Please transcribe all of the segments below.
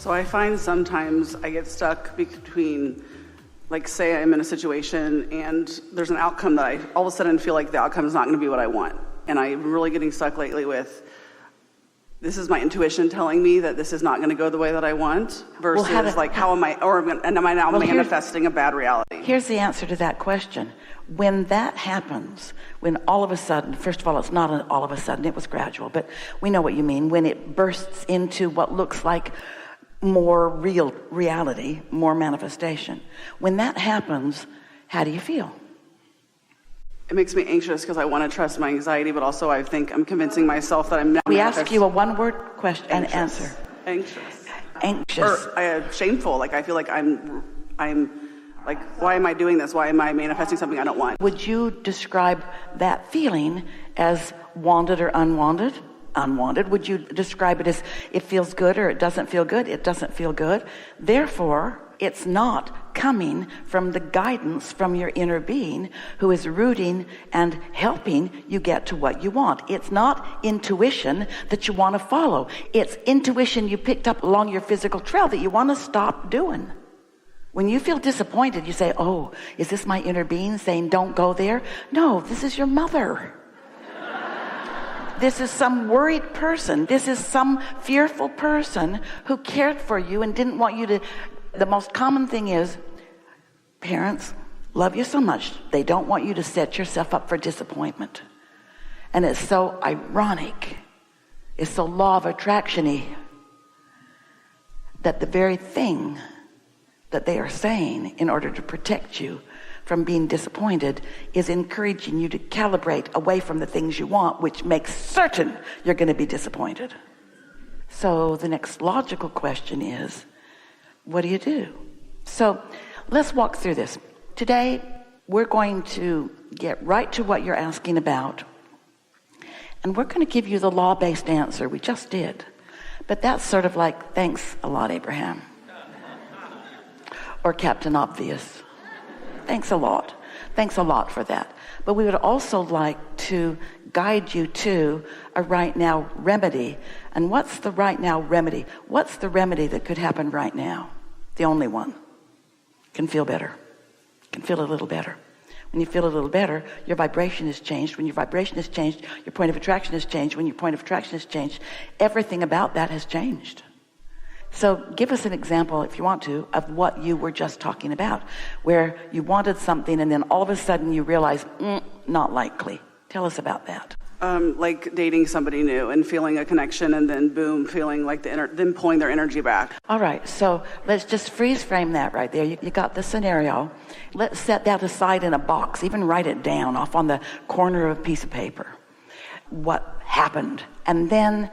So I find sometimes I get stuck between, like, say I'm in a situation and there's an outcome that I all of a sudden feel like the outcome is not going to be what I want. And I'm really getting stuck lately with, this is my intuition telling me that this is not going to go the way that I want, versus how am I, am I now manifesting a bad reality? Here's the answer to that question. When that happens, when all of a sudden, first of all, it's not all of a sudden, it was gradual, but we know what you mean. When it bursts into what looks like more real reality, more manifestation. When that happens, how do you feel? It makes me anxious because I want to trust my anxiety, but also I think I'm convincing myself that I'm not. We ask you a one-word question and answer. Anxious. Or shameful. Like I feel like I'm like, why am I doing this? Why am I manifesting something I don't want? Would you describe that feeling as wanted or unwanted? Unwanted. Would you describe it as it feels good or it doesn't feel good? It doesn't feel good. Therefore, it's not coming from the guidance from your inner being who is rooting and helping you get to what you want. It's not intuition that you want to follow. It's intuition you picked up along your physical trail that you want to stop doing. When you feel disappointed, you say, oh, is this my inner being saying don't go there? No, this is your mother. This is some worried person. This is some fearful person who cared for you and didn't want you to. The most common thing is parents love you so much, they don't want you to set yourself up for disappointment. And it's so ironic. It's so law of attraction-y that the very thing that they are saying in order to protect you from being disappointed is encouraging you to calibrate away from the things you want, which makes certain you're going to be disappointed. So the next logical question is, what do you do? So let's walk through this. Today, we're going to get right to what you're asking about. And we're going to give you the law-based answer. We just did. But that's sort of like, thanks a lot, Abraham. Or Captain Obvious. Thanks a lot. Thanks a lot for that. But we would also like to guide you to a right now remedy. And what's the right now remedy? What's the remedy that could happen right now? The only one. Can feel better. Can feel a little better. When you feel a little better, your vibration has changed. When your vibration has changed, your point of attraction has changed. When your point of attraction has changed, everything about that has changed. So give us an example, if you want to, of what you were just talking about, where you wanted something and then all of a sudden you realize, not likely. Tell us about that. Like dating somebody new and feeling a connection and then boom, feeling like them pulling their energy back. All right, so let's just freeze frame that right there. You got the scenario. Let's set that aside in a box, even write it down off on the corner of a piece of paper. What happened? And then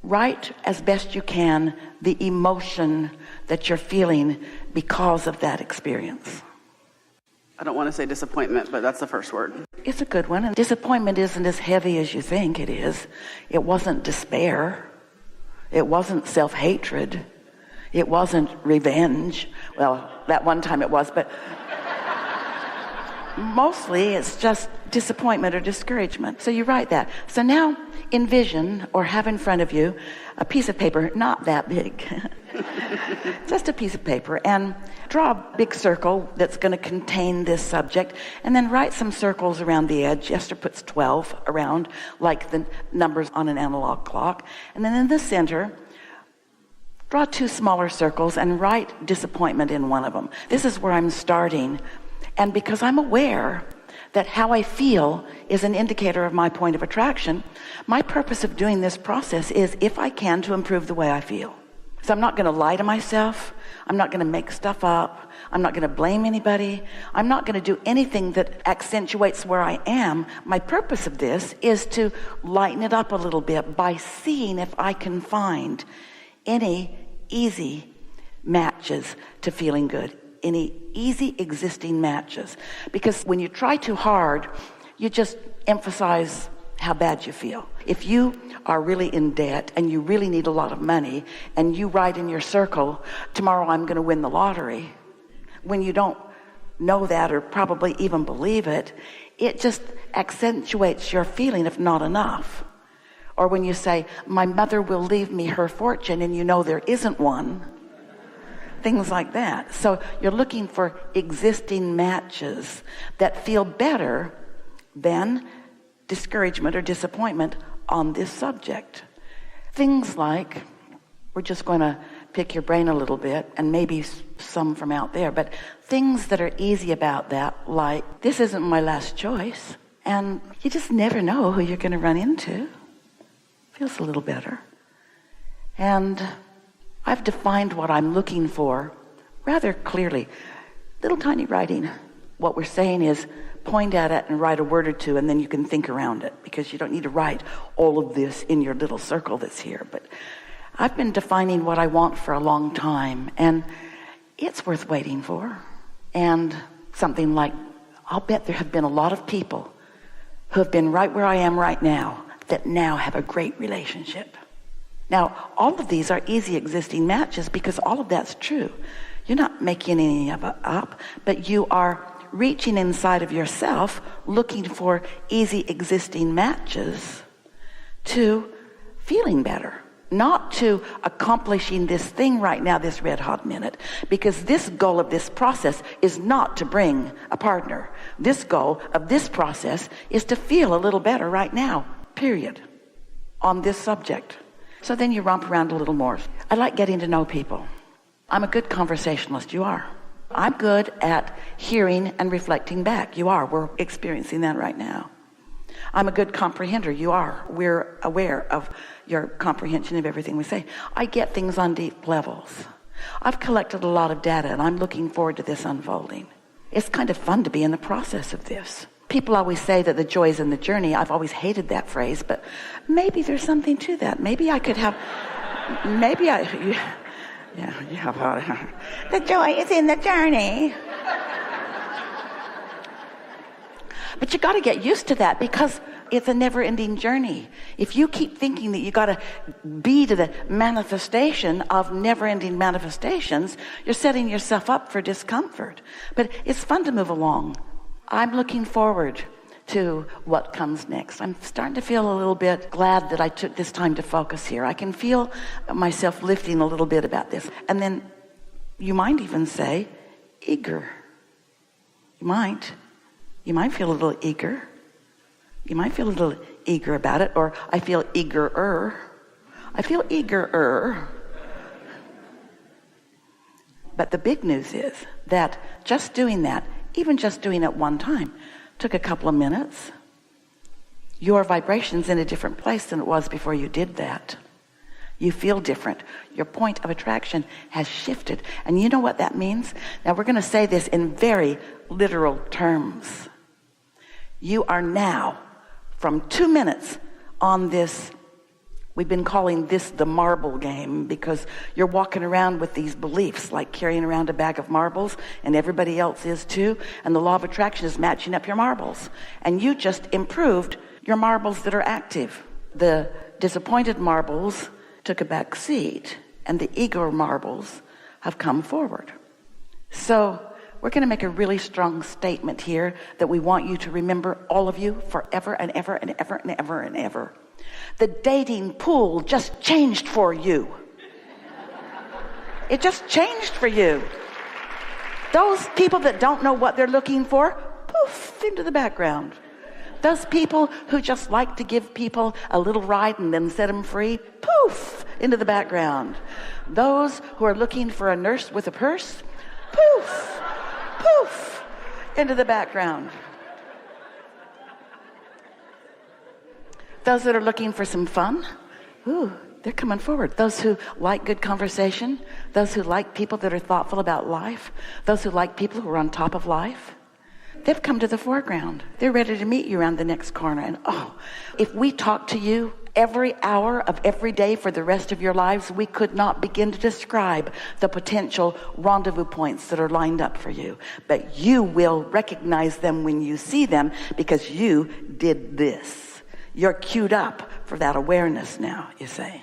write as best you can the emotion that you're feeling because of that experience. I don't want to say disappointment, but that's the first word. It's a good one. And disappointment isn't as heavy as you think it is. It wasn't despair. It wasn't self-hatred. It wasn't revenge. Well, that one time it was, but mostly it's just disappointment or discouragement. So you write that. So now envision or have in front of you a piece of paper, not that big, just a piece of paper, and draw a big circle that's going to contain this subject, and then write some circles around the edge. Esther puts 12 around, like the numbers on an analog clock. And then in the center, draw 2 smaller circles and write disappointment in one of them. This is where I'm starting. And because I'm aware that how I feel is an indicator of my point of attraction, my purpose of doing this process is, if I can, to improve the way I feel. So I'm not going to lie to myself. I'm not going to make stuff up. I'm not going to blame anybody. I'm not going to do anything that accentuates where I am. My purpose of this is to lighten it up a little bit by seeing if I can find any easy matches to feeling good. Any easy existing matches. Because when you try too hard, you just emphasize how bad you feel. If you are really in debt and you really need a lot of money and you write in your circle, tomorrow I'm going to win the lottery, when you don't know that or probably even believe it, it just accentuates your feeling of not enough. Or when you say, my mother will leave me her fortune, and you know there isn't one. Things like that. So you're looking for existing matches that feel better than discouragement or disappointment on this subject. Things like, we're just going to pick your brain a little bit, and maybe some from out there, but things that are easy about that, like, this isn't my last choice, and you just never know who you're going to run into. Feels a little better. And I've defined what I'm looking for rather clearly. Little tiny writing. What we're saying is point at it and write a word or two, and then you can think around it, because you don't need to write all of this in your little circle that's here. But I've been defining what I want for a long time, and it's worth waiting for. And something like, I'll bet there have been a lot of people who have been right where I am right now that now have a great relationship. Now, all of these are easy existing matches, because all of that's true. You're not making any of it up, but you are reaching inside of yourself, looking for easy existing matches to feeling better. Not to accomplishing this thing right now, this red hot minute, because this goal of this process is not to bring a partner. This goal of this process is to feel a little better right now, period, on this subject. So then you romp around a little more. I like getting to know people. I'm a good conversationalist. You are. I'm good at hearing and reflecting back. You are. We're experiencing that right now. I'm a good comprehender. You are. We're aware of your comprehension of everything we say. I get things on deep levels. I've collected a lot of data, and I'm looking forward to this unfolding. It's kind of fun to be in the process of this. People always say that the joy is in the journey. I've always hated that phrase, but maybe there's something to that. Maybe I could have, the joy is in the journey. But you got to get used to that, because it's a never-ending journey. If you keep thinking that you got to be to the manifestation of never-ending manifestations, you're setting yourself up for discomfort. But it's fun to move along. I'm looking forward to what comes next. I'm starting to feel a little bit glad that I took this time to focus here. I can feel myself lifting a little bit about this. And then you might even say, eager. You might feel a little eager. You might feel a little eager about it, or I feel eager-er. I feel eager-er. But the big news is that just doing that, even just doing it one time, took a couple of minutes. Your vibration's in a different place than it was before you did that. You feel different. Your point of attraction has shifted. And you know what that means? Now we're going to say this in very literal terms. You are now, from 2 minutes on this, we've been calling this the marble game, because you're walking around with these beliefs, like carrying around a bag of marbles, and everybody else is too, and the law of attraction is matching up your marbles. And you just improved your marbles that are active. The disappointed marbles took a back seat, and the ego marbles have come forward. So we're going to make a really strong statement here that we want you to remember, all of you, forever and ever and ever and ever and ever. The dating pool just changed for you. It just changed for you. Those people that don't know what they're looking for, poof, into the background. Those people who just like to give people a little ride and then set them free, poof, into the background. Those who are looking for a nurse with a purse, poof, poof, into the background. Those that are looking for some fun, ooh, they're coming forward. Those who like good conversation, those who like people that are thoughtful about life, those who like people who are on top of life, they've come to the foreground. They're ready to meet you around the next corner. And if we talk to you every hour of every day for the rest of your lives, we could not begin to describe the potential rendezvous points that are lined up for you. But you will recognize them when you see them, because you did this. You're queued up for that awareness now, you say.